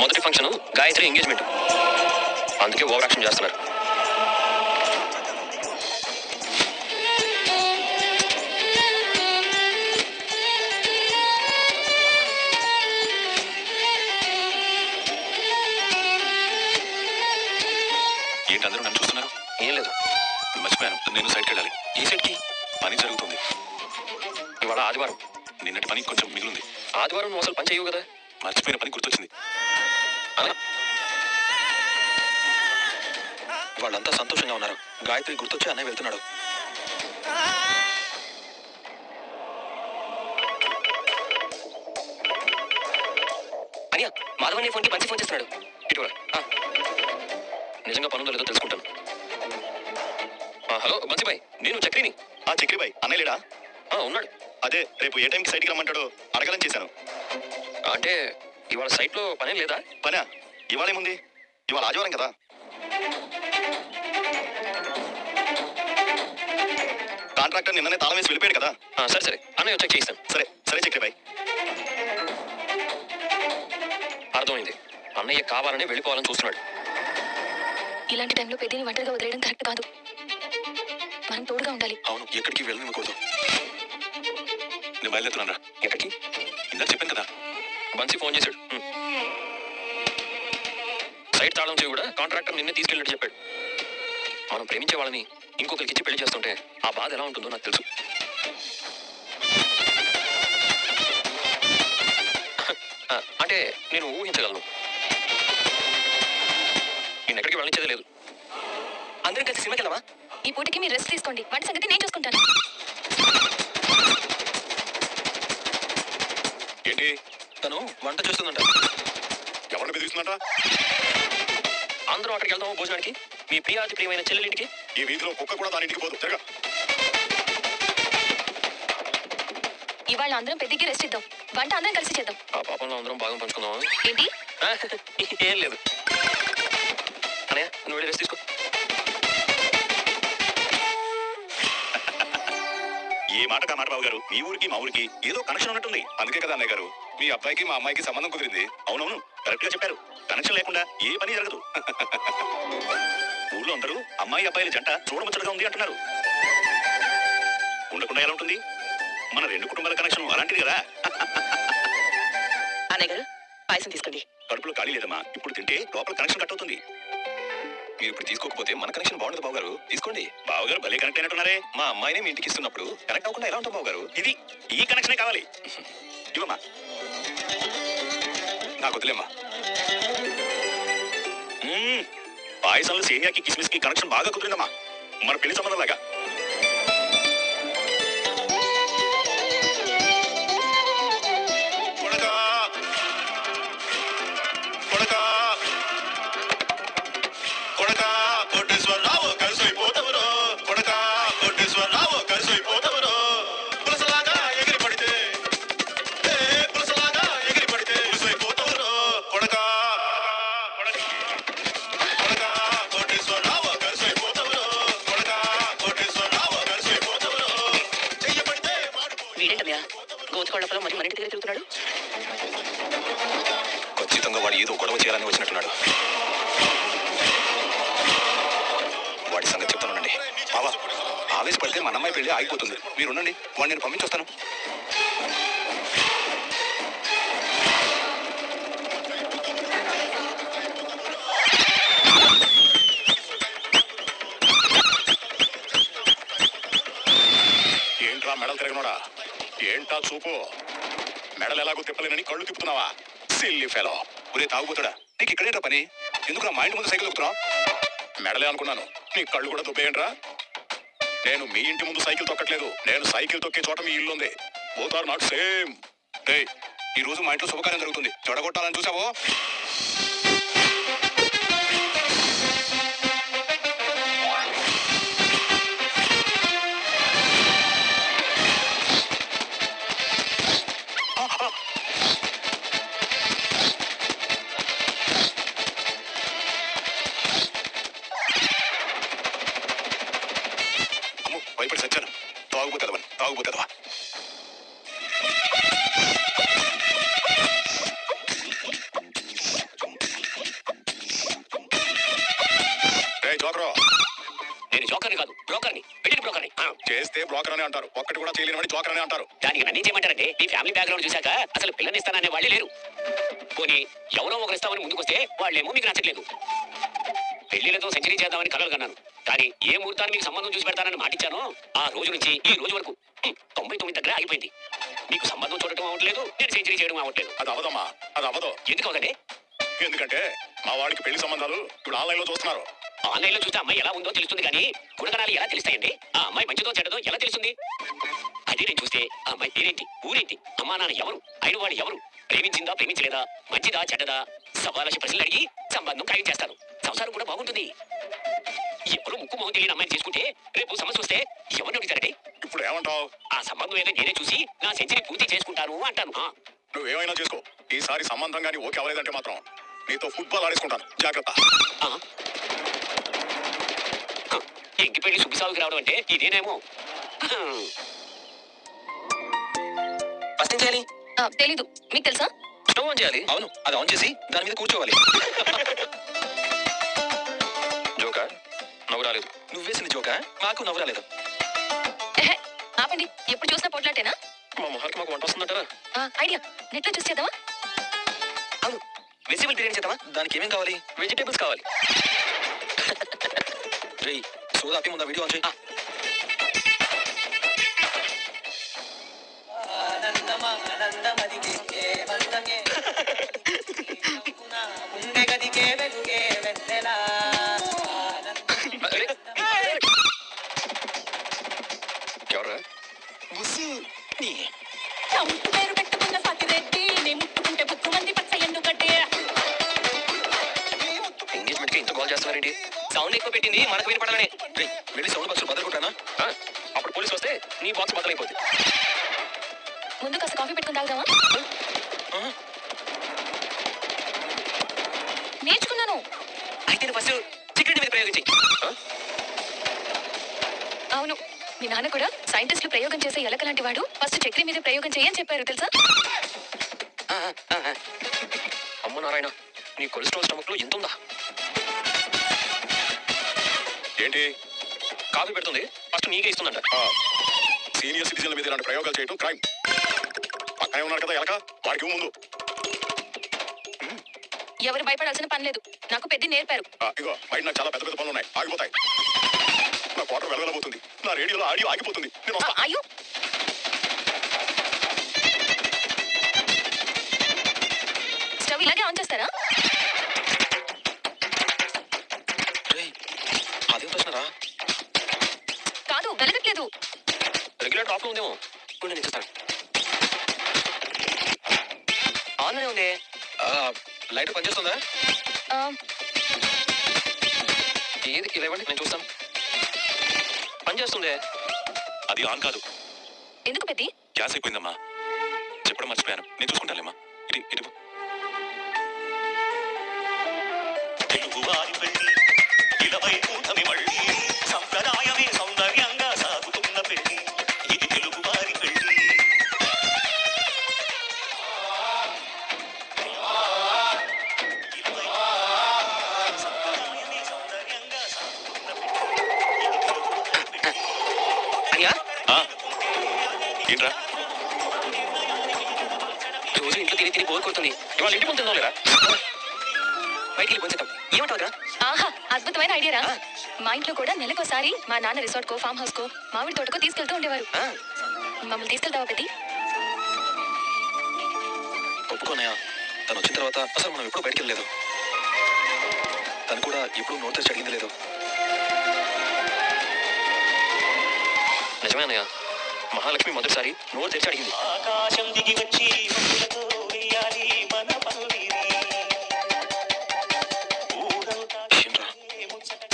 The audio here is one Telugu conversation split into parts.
మొదటి ఫంక్షన్ గాయత్రి ఎంగేజ్మెంట్, అందుకే ఓవర్ యాక్షన్ చేస్తున్నారు. ఏంటి అందరూ నన్ను చూస్తున్నారు? ఏం లేదు, మర్చిపోయాను, నేను సైడ్కి వెళ్ళాలి. ఈ సైడ్కి పని జరుగుతుంది. ఇవాళ ఆదివారం, నిన్నటి పని కొంచెం మిగిలింది. ఆదివారం నువ్వు అసలు పని చేయవు కదా. మర్చిపోయిన పని గుర్తొచ్చింది. వాళ్ళంతా సంతోషంగా ఉన్నారు. గాయత్రి గుర్తొచ్చి అన్నయ్య వెళ్తున్నాడు. అనియా, మాధవన్ ఫోన్కి పంచి ఫోన్ చేస్తున్నాడు. ఇటువరా, నిజంగా పనుందో లేదో తెలుసుకుంటాను. హలో బన్సీబాయ్, నేను చక్రిని. చక్రిబాయ్ అన్నయ్య లేడా? ఉన్నాడు. అదే రేపు ఏ టైంకి సైట్కి రమ్మంటాడో అడగాలని చేశాను. అంటే ఇవాళ సైట్లో పనేం లేదా? పనా? ఇవాళ ఏముంది? ఇవాళ ఆదివారం కదా. కాంట్రాక్టర్ నిన్ననే తాళం వేసి వెళ్ళిపోయాడు కదా. సరే సరే, అన్నయ్య చెక్ చేయిస్తాను. సరే సరే చక్రిబాయ్. అర్థమైంది, అన్నయ్య కావాలని వెళ్ళిపోవాలని చూస్తున్నాడు. ఇలాంటి టైంలో పెద్దని ఒంటరిగా వదిలేయడం కరెక్ట్ కాదు. మనం తోడుగా ఉండాలి. అవును, ఎక్కడికి వెళ్ళనివ్వకూడదు. నేను బయలుదేరుతున్నాను రా. ఎక్కడికి? ఇందాక చెప్పాను కదా. బన్సీ ఫోన్ చేశాడు. సైట్ తాళం చేయి కూడా కాంట్రాక్టర్ నిన్నే తీసుకెళ్ళినట్టు చెప్పాడు. మనం ప్రేమించే వాళ్ళని ఇంకొకరికి ఇచ్చి పెళ్లి చేస్తుంటే ఆ బాధ ఎలా ఉంటుందో నాకు తెలుసు. అంటే నేను ఊహించగలను. నేను ఎక్కడికి వెళ్ళనిచ్చేదే లేదు. అందరం కలిసి సినిమాకి వెళ్దామా? ఈ పూటకి మీరు రెస్ట్ తీసుకోండి, వంట సంగతి నేను చూసుకుంటాను. ఏంటి? తను వంట చేస్తుందంట. ఎవరిని బెదిరిస్తుందంట? అందరూ అక్కడికి వెళ్దాము భోజనానికి, మీ ప్రియాతి ప్రియమైన చెల్లెలింటికి. ఈ వీధిలో కుక్క కూడా దాని ఇంటికి పోదు. జరగా. ఇవాళ అందరం పెద్దకి రెస్ట్ ఇద్దాం, వంట అందరం కలిసి చేద్దాం. ఆ పాపంలో అందరం భాగం పంచుకుందాం. ఏంటి? ఏం లేదు అన్నయ్య, నువ్వు వెళ్ళి రెస్ట్ తీసుకో. ఏ మాట కా మాట బాబు గారు, మీ ఊరికి మా ఊరికి ఏదో కనెక్షన్ ఉన్నట్టుంది. అందుకే కదా అన్నయ్య గారు మీ అబ్బాయికి మా అమ్మాయికి సంబంధం కుదిరింది. అవునవును, కరెక్ట్ గా చెప్పారు. కనెక్షన్ లేకుండా ఏ పని జరగదు. ఊర్లో అందరూ అమ్మాయి అబ్బాయిల జంట చూడముచ్చటగా ఉంది అంటున్నారు. ఉండకుండా ఎలా ఉంటుంది? మన రెండు కుటుంబాల కనెక్షన్ అలాంటిది కదా. అన్నయ్య గారు, పాయసం తీసుకోండి. కడుపులో ఖాళీ లేదమ్మా, ఇప్పుడు తింటే లోపల కనెక్షన్ కట్ అవుతుంది. మీరు ఇప్పుడు తీసుకోకపోతే మన కనెక్షన్ బాగుండదు బాబు గారు. తీసుకోండి. బావగారు భలే కనెక్ట్ అయినట్టున్నారే. మా అమ్మాయిని మీ ఇంటికి ఇస్తున్నప్పుడు కనెక్ట్ అవ్వకుండా ఎలా ఉంటాం బాబు గారు? ఇది ఈ కనెక్షనే కావాలి. ఇవమ్మా. నాకు వదిలేమ్మా. పాయసంలో సేమియాకి కిస్మిస్ కి కనెక్షన్ బాగా కుదిరిందమ్మా, మన పెళ్లి సంబంధం లాగా. వీడేంటమ్మా గోచుకోళ్ళలో మరి మరింటి దగ్గర తిరుగుతున్నాడు. ఖచ్చితంగా వాడు ఏదో గొడవ చేయాలని వచ్చినట్టున్నాడు. వాడి సంగతి చెప్తానండి. బావా, ఆవేశపడితే మన అమ్మాయి పెళ్లి ఆగిపోతుంది. మీరు ఉండండి, వాడిని నేను పంపించొస్తాను. ఏంట్రా మెడలు తిరగనోడా? ఏంటా చూపు? మెడలు ఎలాగో తిప్పలేనని కళ్ళు తిప్పుతున్నావా? Silly fellow. ఒరే తాగుపోతాడా, నీకు ఇక్కడేంట్రా పని? ఎందుకు నా మా ఇంటి ముందు సైకిల్ తొక్కుతున్నావు? మెడలే అనుకున్నాను, నీ కళ్ళు కూడా దుబ్బేయంట్రా. నేను మీ ఇంటి ముందు సైకిల్ తొక్కట్లేదు, నేను సైకిల్ తొక్కే చోట మీ ఇల్లు ఉంది. Both are not same. ఈ రోజు మా ఇంట్లో శుభకార్యం జరుగుతుంది, చెడగొట్టాలని చూసావో? భయపడి సచ్చాను. తాగుపోతుందవా. బ్రోకర్ అని అంటారు, ఒక్కటి కూడా చేయలేని వాడి జోకర్ అని అంటారు. దానికి నన్ను చేయమంటారండి? మీ ఫ్యామిలీ బ్యాక్గ్రౌండ్ చూశాక అసలు పిల్లని ఇస్తాననే వాళ్ళే లేరు. పోనీ ఎవరో ఒకరు ఇస్తామని ముందుకొస్తే వాళ్ళేమో మీకు నచ్చట్లేదు. పెళ్లిలతో సెంచరీ చేద్దామని కలలు కన్నాను, కానీ ఏ ముహూర్తాన్ని మీకు సంబంధం చూసి పెడతానని మాటిచ్చానో ఆ రోజు నుంచి ఈ రోజు వరకు 99 దగ్గర ఆగిపోయింది. మీకు సంబంధం చూడటం అవ్వట్లేదు, నేను సెంచరీ చేయడం అవ్వట్లేదు. అది అవదమ్మా, అది అవదు. ఎందుకు అవదండి? ఎందుకంటే మా వాడికి పెళ్లి సంబంధాలు ఇప్పుడు ఆన్లైన్ లో చూస్తున్నారు. ఆన్లైన్ లో చూస్తే అమ్మాయి ఎలా ఉందో తెలుస్తుంది, కానీ గుణగణాలు ఎలా తెలుస్తాయండి? ఆ అమ్మాయి మంచిదో చెడ్డదో ఎలా తెలుస్తుంది? అదే నేను చూస్తే ఆ అమ్మాయి పేరేంటి, ఊరేంటి, అమ్మా నాన్న ఎవరు, అయిన వాడు ఎవరు, ప్రేమించిందా ప్రేమించలేదా, మంచిదా చెడ్డదా, సవాలక్ష ప్రశ్నలు అడిగి సంబంధం ఖాయం చేస్తాను. సంసారం కూడా బాగుంటుంది. ఎవరు ముక్కు మొహం తెలియని అమ్మాయిని చేసుకుంటే రేపు సమస్య వస్తే ఎవరిని అడుగుతారండి? ఇప్పుడు ఏమంటావు? ఆ సంబంధం ఏదో నేనే చూసి నా సెంచరీ పూర్తి చేసుకుంటాను అంటాను. నువ్వేమైనా చేసుకో, ఈసారి సంబంధం గానీ ఓకే అవ్వలేదంటే మాత్రం నీతో ఫుట్బాల్ ఆడేసుకుంటాను, జాగ్రత్త. ఇంటి పెళ్లి సుఖసాగుకి రావడం అంటే ఇదేనేమో. ఫస్ట్ ఏం చేయాలి? తెలీదు, మీకు తెలుసా? స్టవ్ ఆన్ చేయాలి. అవును, అది ఆన్ చేసి దాని మీద కూర్చోవాలి. జోకా? నవ్వు రాలేదు. నువ్వు వేసింది జోకా? నాకు నవ్వు రాలేదు. ఆపండి, ఎప్పుడు చూసినా పోట్లాటేనా? మా మొహానికి మాకు వంట వస్తుందంటారా? ఐడియా, నెట్ లో చూసి చేద్దామా? అవును, వెజిటేబుల్ బిర్యానీ చేద్దామా? దానికి ఏమేం కావాలి? వెజిటేబుల్స్ కావాలి. రేయ్, సోదా ఆపి ముందు వీడియో ఆన్ చేయి. ఎవరా? పేరు పెట్టుకున్న సాకిరెడ్డి, నీ ముట్టుకుంటే బుక్కు మంది పచ్చ ఎందుకంటే ఎంగేజ్మెంట్ కి ఇంత కాల్ చేస్తున్నారేంటి? సౌండ్ ఎక్కువ పెట్టింది మనకు వినపడాలనే. రేయ్, వెళ్ళి సౌండ్ బాక్స్ బదులు కొట్టానా? అప్పుడు పోలీసు వస్తే నీ బాక్స్ బదులైపోతుంది. ముందు కాస్త కాఫీ పెట్టుకుని తాగుదామా? నేర్చుకున్నాను. అయితే ఫస్ట్ చికెన్ మీద ప్రయోగించి. అవును, మీ నాన్న కూడా సైంటిస్టులు ప్రయోగం చేసే ఎలక లాంటి వాడు. ఫస్ట్ చక్కెర మీద ప్రయోగం చేయని చెప్పారు తెలుసా? అమ్మ నారాయణ, నీ కొలెస్ట్రాల్ స్టమక్ లో ఎంత ఉందా? ఏంటి కాఫీ పెడుతుంది, ఫస్ట్ నీకే ఇస్తుందంట. సీనియర్ సిటిజన్ల మీద ఇలాంటి ప్రయోగాలు చేయడం క్రైమ్. పక్కనే ఉన్నారు కదా ఎలక, వాడికి ముందు. ఎవరు భయపడాల్సిన పని లేదు, నాకు పెద్ద నేర్పారు. ఇగో బయట నాకు చాలా పెద్ద పెద్ద పనులు ఉన్నాయి, ఆగిపోతాయి. నా క్వార్టర్ వెలవెలబోతుంది, నా రేడియోలో ఆడియో ఆగిపోతుంది. నేను వస్తా. అయ్యో, స్టవ్ ఇలాగే ఆన్ చేస్తారా? అదేం ప్రశ్నరా? కాదు, వెలగట్లేదు. రెగ్యులేటర్ ఆఫ్ లో ఉందేమో. ఇప్పుడు నేను చూస్తాను. ఆన్లోనే ఉంది. లైట్ పనిచేస్తుందా? ఏది ఇలా ఇవ్వండి, నేను చూస్తాను. పనిచేస్తుంది. అది ఆన్ కాదు. ఎందుకు పెద్ది? గ్యాస్ అయిపోయిందమ్మా, చెప్పడం మర్చిపోయాను. నేను చూసుకుంటాలేమ్మా. ఇటు ఇటు. తెలుగువారి పెళ్లి ఇలవై కూటమి మళ్ళీ సంప్రదాయమే సౌందర్యంగా సాగుతున్న పెళ్లి, ఇది తెలుగువారి పెళ్లి. అయ్యా, ఏంట్రా? రోజు ఇంట్లో తిని తిని బోర్ కొడుతుంది. ఇవాళ ఇంటి ముందు తిందాం లేరా? బయటికి వెళ్ళి పొందుతాం. ఏమంటావురా? ఆహా, అద్భుతమైన ఐడియారా. మా ఇంట్లో కూడా నెలకోసారి మా నాన్న రిసార్ట్ కో, ఫామ్ హౌస్ కో, మామిడి తోటకో తీసుకెళ్తూ ఉండేవారు. మమ్మల్ని తీసుకెళ్తావా పెద్ది? ఒప్పుకోనయా, తను వచ్చిన తర్వాత అసలు మనం ఎప్పుడు బయటికి వెళ్ళలేదు. తను కూడా ఎప్పుడు నోట్ తెచ్చి అడిగింది లేదు. నిజమేనయ్యా, మహాలక్ష్మి మొదటిసారి నోరు తెచ్చి అడిగింది. ఆకాశం దిగి వచ్చి మబ్బులతో వేయాలి మన పందిరి.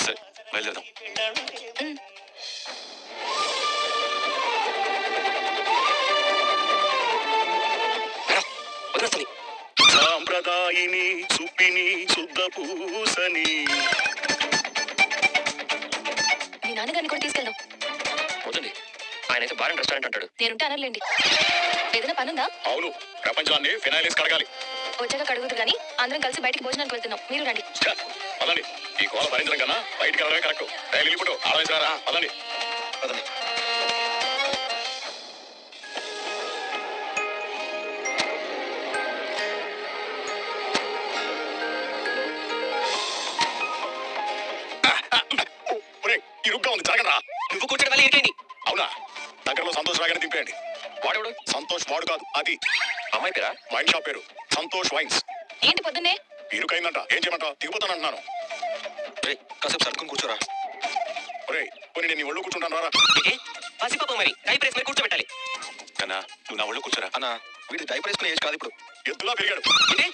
సరే, బయలుదేరదాం. వదిలేస్తుంది. సాంప్రదాయిని సుప్పిని శుద్ధ పూసని. మీ నాన్నగారిని కూడా తీసుకెళ్దాం. వద్దండి, ఆయన అయితే బార్ అండ్ రెస్టారెంట్ అంటాడు. నేనుంటే అనర్లేండి. ఏదైనా పనుందా? అవును, ప్రపంచాన్ని ఫినాయిల్స్ కడగాలి. వచ్చాక కడుగుదు కానీ అందరం కలిసి బయటికి భోజనానికి వెళ్తున్నాం, మీరు రండి. పదండి, ఈ కోల భరించడం కన్నా బయటికి వెళ్ళడమే కరెక్ట్. రైలు వెళ్ళిపోటు ఆలోచించారా? పదండి. పదండి. సంతోష్ వాడు కాదు, అది అమ్మాయి పేరా? వైన్ షాప్ పేరు సంతోష్ వైన్స్. ఏంటి పొద్దున్నే? ఇరుకైందంట, ఏం చేయమంటా? దిగిపోతానంటున్నాను. రే కాసేపు సర్దుకుని కూర్చోరా. ఒరేయ్ పోనీ నేను నీ ఒళ్ళు కూర్చుంటాను రా. పసిపాప మరి టై ప్రెస్ మీద కూర్చోబెట్టాలి. కన్నా నువ్వు నా ఒళ్ళు కూర్చోరా. అన్న వీడి డైపర్ వేసుకునే ఏజ్ కాదు ఇప్పుడు. ఎద్దులా పెరిగాడు. ఇది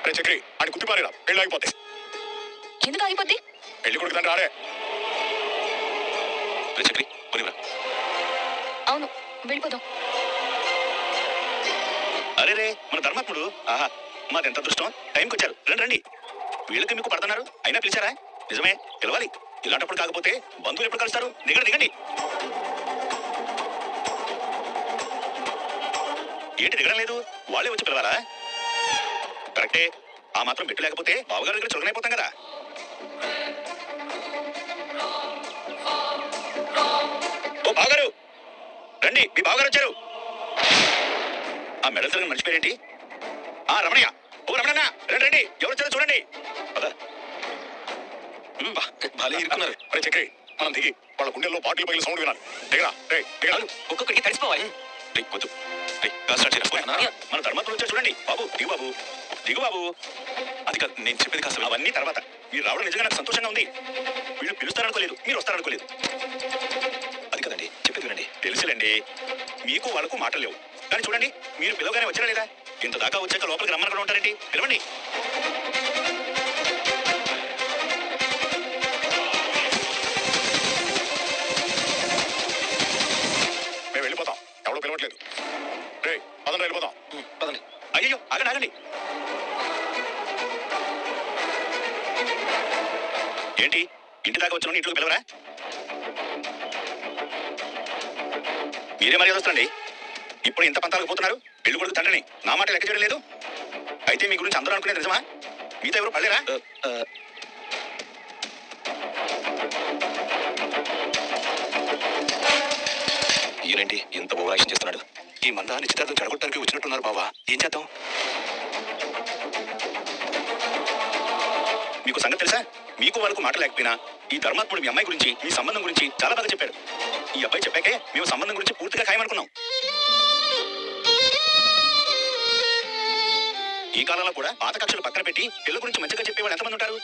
రే చక్రి అని కుట్టిపారేరా, పెళ్ళి ఆగిపోతే. ఎందుకు ఆగిపోద్ది? పెళ్లి కొడుకు తండ్రి ఆడే. రే చక్రి పోనివరా. అవును, వెళ్ళిపోదాం. అరే రే మన ధర్మాత్ముడు. ఆహా మాదెంత అదృష్టం, టైంకి వచ్చారు. రండి రండి. వీళ్ళకి మీకు పడుతున్నారు, అయినా పిలిచారా? నిజమే, పిలవాలి. ఇలాంటప్పుడు కాకపోతే బంధువులు ఎప్పుడు కలుస్తారు? దిగండి దిగండి. ఏంటి దిగడం లేదు? వాళ్ళే వచ్చి పిలవాలా? కరెక్టే, ఆ మాత్రం పెట్టు లేకపోతే బావగారి దగ్గర చులకనైపోతాం కదా. ఓ బావగారు రండి, మీ బావగారు వచ్చారు. ఆ మెడల్ తిరగని మర్చిపోయారేంటి? ఆ రమణయ్య, ఓ రమణన్న రండి రండి, ఎవరు వచ్చారో చూడండి. పద. భలే ఇరుకున్నారు. అరే చక్రి మనం దిగి వాళ్ళ గుండెల్లో బాటిల్ పగిలి సౌండ్ వినాలి. దిగరా రే దిగరా. ఒక్కొక్కడికి తడిసిపోవాలి. రే వద్దు, రే కాస్త స్టార్ట్ చేయరా. మన ధర్మాత్ముడు వచ్చారు చూడండి. బాబు దిగు బాబు, దిగు బాబు. అది కాదు నేను చెప్పేది, కాస్త అవన్నీ తర్వాత. మీరు రావడం నిజంగా నాకు సంతోషంగా ఉంది. వీళ్ళు పిలుస్తారనుకోలేదు, మీరు వస్తారనుకోలేదు. అది కదండి చెప్పేది వినండి. తెలుసులేండి, మీకు వాళ్ళకు మాటలు లేవు. కానీ చూడండి, మీరు పిలవగానే వచ్చారా లేదా? ఇంత దాకా వచ్చాక లోపలికి రమ్మని కూడా ఉంటారేంటి? పిలవండి. మేము వెళ్ళిపోతాం, ఎవడో పిలవట్లేదు. రే పదండి వెళ్ళిపోతాం. పదండి. అయ్యో ఆగండి ఆగండి. ఏంటి ఇంటి దాకా వచ్చిన ఇంట్లోకి పిలవరా? మీరే మర్యాద వస్తారండి. ఇప్పుడు ఇంత పంతాలకు పోతున్నారు. పెళ్లి కొడుకు తండ్రిని నా మాట లెక్క చేయడం లేదు. అయితే మీ గురించి అందరూ అనుకునేది నిజమా? మీతో ఎవరు పడలేరా? ఈయనేంటి ఇంత ఓవరాక్షన్ చేస్తున్నాడు? ఈ మంద నిశ్చితార్థం చెడగొట్టడానికి వచ్చినట్టున్నారు బావా. ఏం చేద్దాం? మీకు సంగతి తెలుసా? మీకు వాళ్ళకు మాట లేకపోయినా ఈ ధర్మాత్ముడు మీ అమ్మాయి గురించి, మీ సంబంధం గురించి చాలా బాగా చెప్పాడు. ఈ అబ్బాయి చెప్పాకే మేము సంబంధం గురించి పూర్తిగా ఖాయమనుకున్నాం. ఈ కాలంలో కూడా పాత కక్షలు పక్కన పెట్టి పిల్లల గురించి మంచిగా చెప్పేవాళ్ళు ఎంతమంది ఉంటారు?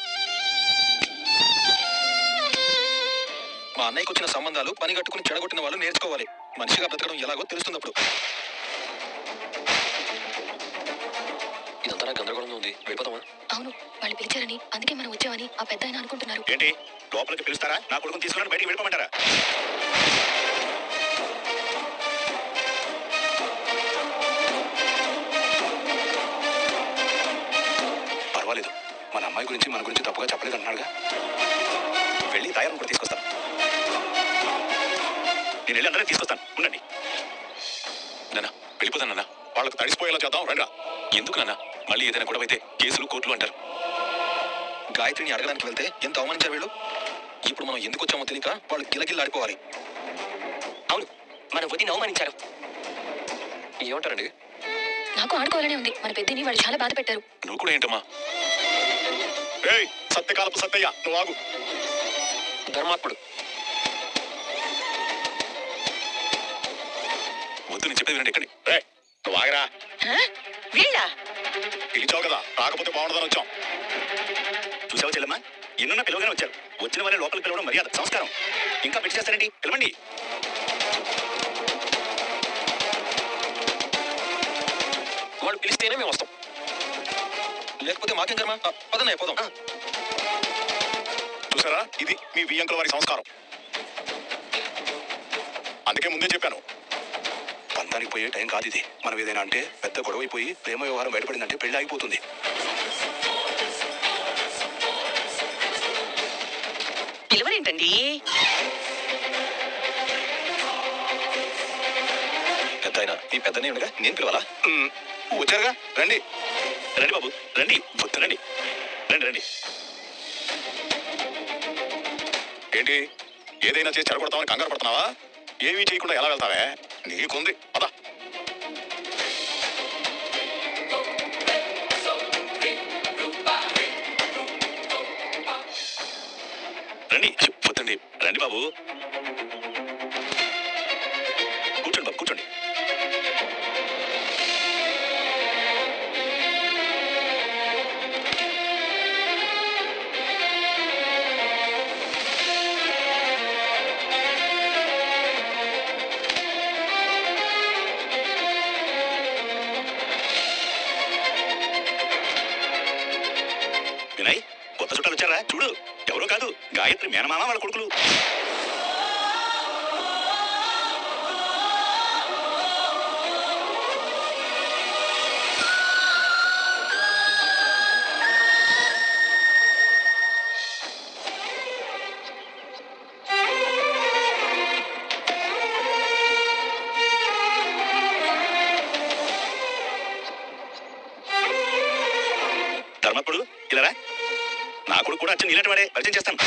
మా అన్నయ్యకి వచ్చిన సంబంధాలు పని కట్టుకుని చెడగొట్టిన వాళ్ళు నేర్చుకోవాలి. మనిషిగా బ్రతకడం ఎలాగో తెలుస్తుంది అప్పుడు. ఇదంతా గందరగోళంగా ఉంది, వెళ్ళిపోతామా? అవును, వాళ్ళు పిలిచారని, అందుకే మనం వచ్చామని ఆ పెద్ద ఆయన అనుకుంటున్నారు. ఏంటి లోపలికి పిలుస్తారా? నా కొడుకుని తీసుకుని బయటికి వెళ్ళిపోమంటారా? పర్వాలేదు, మన అమ్మాయి గురించి మన గురించి తప్పుగా చెప్పలేదు అంటున్నాడుగా. వెళ్ళి తయారు కూడా తీసుకొస్తాను. నేను వెళ్ళి అందరినీ తీసుకొస్తాను, ఉండండి. నాన్న వెళ్ళిపోతాను నాన్న. వాళ్ళకు తడిసిపోయేలా చేద్దాం రండి. ఎందుకు నాన్న? మళ్ళీ ఏదైనా గొడవ అయితే కేసులు కోర్టులు అంటారు. గాయత్రిని అడగడానికి వెళ్తే ఎంత అవమానించారు వీళ్ళు. ఇప్పుడు మనం ఎందుకు వచ్చామో తెలియక వాళ్ళు గిలగిల్లాడిపోవాలి. అవును, మన వదిని అవమానించారు. ఏమంటారండి? నాకు ఆడుకోవాలనే ఉంది. మన పెద్దని వాళ్ళు చాలా బాధ పెట్టారు. నువ్వు కూడా ఏంటమ్మా? ఏయ్ సత్యకాలపు సత్తయ్య, నువ్వు ఆగు. ధర్మాత్ముడు వద్దు, నేను చెప్పేది వినండి. ఎక్కడి రే నువ్వు ఆగరా. వీళ్ళ పిలిచావు కదా, రాకపోతే బాగుండదని వచ్చాం. చూసావు చెల్లెమ్మా, ఎన్నున్న పిలవగానే వచ్చారు. వచ్చిన వాళ్ళని లోపలికి పిలవడం మర్యాద, సంస్కారం. ఇంకా పెట్టి చేస్తారండి, పిలవండి. వాళ్ళు పిలిస్తేనే మేము వస్తాం, లేకపోతే మాకేం కర్మ. పదనే పోదాం. చూసారా, ఇది మీ వియ్యంకుల వారి సంస్కారం. అందుకే ముందే చెప్పాను, పంతానికి పోయే టైం కాదు ఇది. మనం ఏదైనా అంటే పెద్ద గొడవ అయిపోయి ప్రేమ వ్యవహారం బయటపడిందంటే పెళ్లి ఆగిపోతుంది. పిలవరేంటండి? పెద్ద ఆయన మీ పెద్దనే ఉండగా నేను పిలవాలా? వచ్చారుగా, రండి రండి బాబు రండి. వద్దు రండి రండి రండి. ఏంటి ఏదైనా చేసి చెడగొడతామని కంగారు పడుతున్నావా? ఏమీ చేయకుండా ఎలా వెళ్తావే? నీకుంది పద. రండి వద్దండి రండి బాబు కూర్చోండి బాబు కూర్చోండి వినయ్ కొత్త చుట్టాలు వచ్చారా చూడు ఎవరో కాదు గాయత్రి మేనమామ వాళ్ళ కొడుకులు ధర్మప్పుడు ఇలా నా కొడుకు కూడా వచ్చి నీలాంటి వాడే పరిచయం చేస్తాను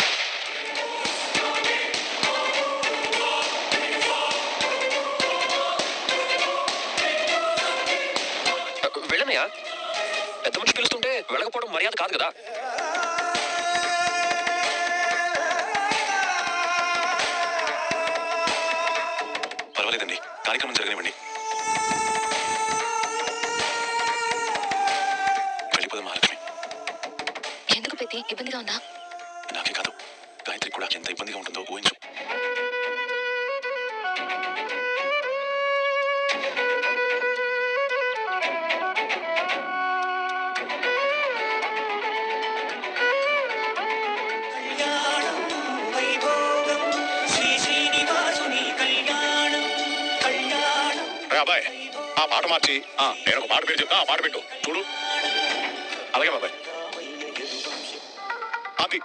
వెళ్ళనయ్యా పెద్ద మనిషి పిలుస్తుంటే వెళ్ళకపోవడం మర్యాద కాదు కదా. పర్వాలేదండి, కార్యక్రమం జరగనివ్వండి. వెళ్ళిపోదాం మహాలక్ష్మి. ఎందుకు పెద్ద ఇబ్బందిగా ఉందా? నాకే కాదు, గాయత్రి కూడా ఎంత ఇబ్బందిగా ఉంటుందో ఊహించు. అబ్బాయి ఆ పాట మార్చి నేను ఒక పాట పేరు చెప్తా, ఆ పాట పెట్టు చూడు. అలాగే బాబాయ్. అది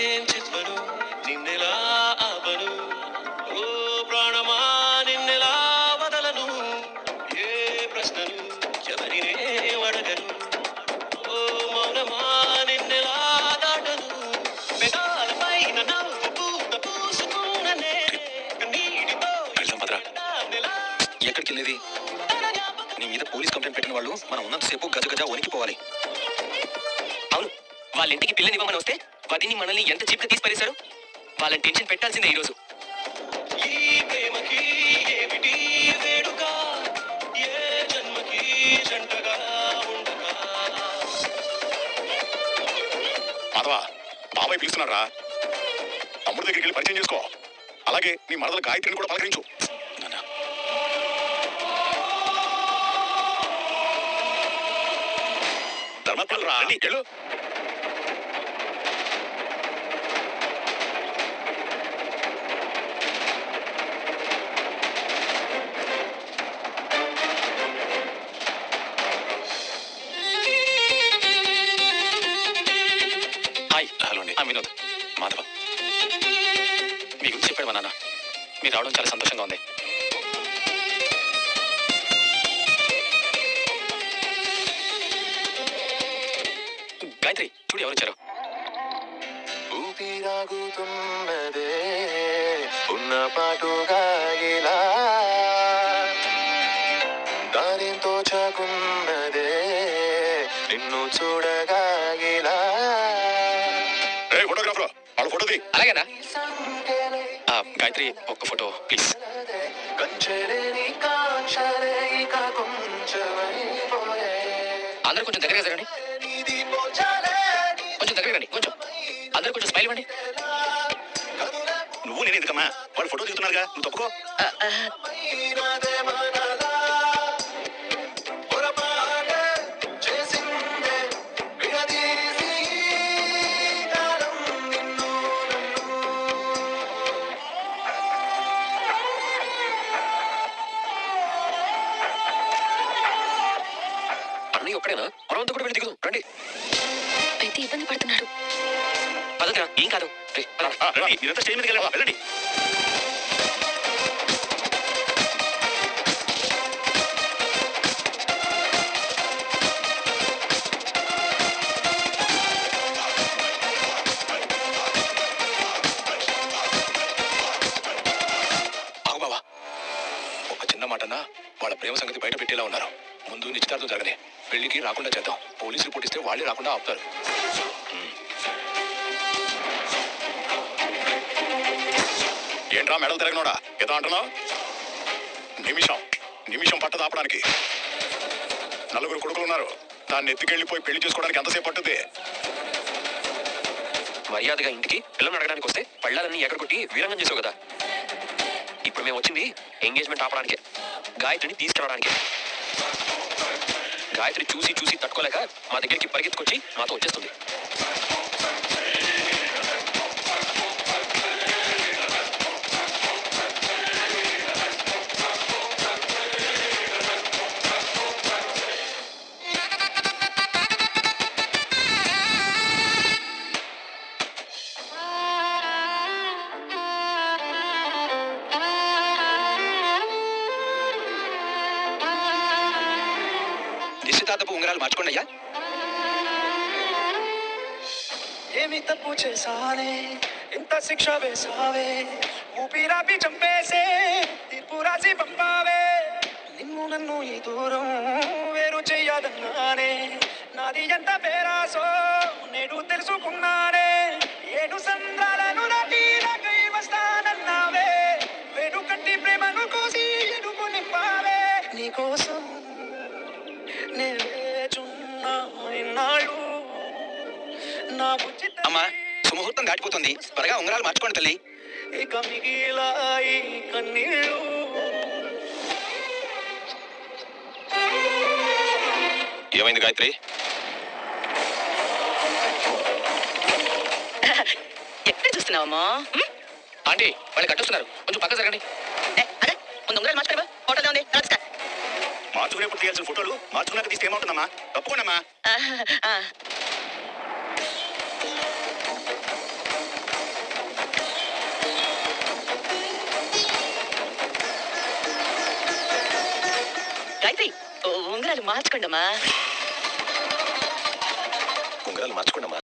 ఏం చెప్పను నిన్నెలా ఆపను, ఓ ప్రాణమా నిన్నెలా వదలను, ఏ ప్రశ్నలు ఎవరినే అడగను, ఓ మౌనమా నిన్నెలా దాటను, పెదాలపైన నవ్వు పూత పూసుకున్న నీటితో ఎక్కడికి వెళ్ళేది? నీ మీద పోలీస్ కంప్లైంట్ పెట్టిన వాళ్ళు మనం ఉన్నంతసేపు గజ గజ వణికిపోవాలి. అవును, వాళ్ళ ఇంటికి పిల్లనివ్వమని వస్తే వదిని మనల్ని ఎంత చీప్గా తీసి పారేశారు. వాళ్ళని టెన్షన్ పెట్టాల్సిందే ఈరోజు. ఈ ప్రేమకి ఏమిటి వేడుక, ఏ జన్మకి జంటగా ఉండగా. మాధవ బాబాయ్ పిలుస్తున్నారా, తమ్ముడి దగ్గరికి వెళ్ళి పరిచయం చేసుకో. అలాగే నీ మరదల గాయత్రిని కూడా పలకరించు. ధర్మపల్లి రా వెళ్ళు. హాయ్. హలో అండి. వినోద్, మాధవ. మీ గురించి చెప్పాడు మా నాన్న. మీరు రావడం చాలా సంతోషంగా ఉంది. గాయత్రి చూడు ఎవరు వచ్చారు. ఊపిరాగుతున్నదే ఉన్న పాటుగా ఇలా దారితో చాకున్నదే నిన్ను చూడగా ఇలా. ఫోటోగ్రాఫర్ వాళ్ళ ఫోటో తీ. అలాగేనా? గాయత్రి ఒక్క ఫోటో ప్లీజ్. కంచెలేని కాంక్షలే ఇక కొంచెమైపోయే. అందరూ కొంచెం దగ్గరగా జరగండి, కొంచెం దగ్గర రండి, కొంచెం అందరూ కొంచెం స్మైల్ ఇవ్వండి. నువ్వు నేను ఎందుకమ్మా, వాళ్ళు ఫోటో తీస్తున్నారుగా, నువ్వు తప్పుకో. అన్నీ ఒక్కడేనా? మనమంతా కూడా వెళ్ళి దిగుదాం రండి. పెద్ద ఇబ్బంది పడుతున్నాడు. పదరా, ఏం కాదు. రండి, మీరంతా స్టేజ్ మీదకి వెళ్ళండి. బాబా, ఒక చిన్న మాటన్నా వాళ్ళ ప్రేమ సంగతి బయట పెట్టేలా ఉన్నారు. ముందు నిశ్చితార్థం జరగని, పెళ్లికి రాకుండా చేద్దాం. పోలీసు రిపోర్ట్ ఇస్తే వాళ్ళే రాకుండా ఆపుతారు. ఏంట్రా మెడలు తిరగనోడా ఏదో అంటున్నావు? నిమిషం పట్టదు ఆపడానికి. నలుగురు కొడుకులు ఉన్నారు. దాన్ని ఎత్తుకెళ్ళిపోయి పెళ్లి చేసుకోవడానికి ఎంతసేపు పట్టుద్ది? మర్యాదగా ఇంటికి పిల్లలు అడగడానికి వస్తే పళ్ళాలన్నీ ఎగరగొట్టి వీరంగం చేసావు కదా. ఇప్పుడు మేము వచ్చింది ఎంగేజ్మెంట్ ఆపడానికే, గాయత్రిని తీసుకురావడానికి. గాయత్రి చూసి చూసి తట్టుకోలేక మా దగ్గరికి పరిగెత్తుకొచ్చి మాతో వచ్చేస్తుంది. నిశ్చితార్థపు ఉంగరాలు మార్చుకోండి అయ్యా. ఏమి తప్పు చేశానే, ఇంత శిక్ష వేసావే, ఊపిరాపి చంపేసే తీర్పు రాసి పంపావే. నిన్ను నన్ను ఈ దూరం వేరు చెయ్యదన్నానే, నాది ఎంత పేరాసో నేడు తెలుసుకున్నానే. 7 సంద్రాలను దాటి నాకై వస్తానన్నావే, వేడు కట్టి ప్రేమను కోసి ఎడుపు నింపావే. నీకోసం నేను వేచున్నా ఇన్నాళ్ళు. అమ్మా, సుముహూర్తం దాటిపోతుంది, త్వరగా ఉంగరాలు మార్చుకోండి తల్లి. ఇక మిగిలాయి కన్నీళ్ళు. ఏమైంది గాయత్రి? ఎక్కడ చూస్తున్నావమ్మా? ఆంటీ వాళ్ళు కట్టొస్తున్నారు, కొంచెం పక్క జరగండి. అదే ముందు ఉంగరాలు మార్చుకోవా, ఫోటోలో ఉంది. మార్చుకునేప్పుడు తీయాల్సిన ఫోటోలు మార్చుకున్నాక తీస్తే ఏమవుతుందమ్మా? తప్పుకోండమ్మా. గాయత్రి ఉంగరాలు మార్చుకోండమ్మా. ఉంగరాలు మార్చుకోండి అమ్మా.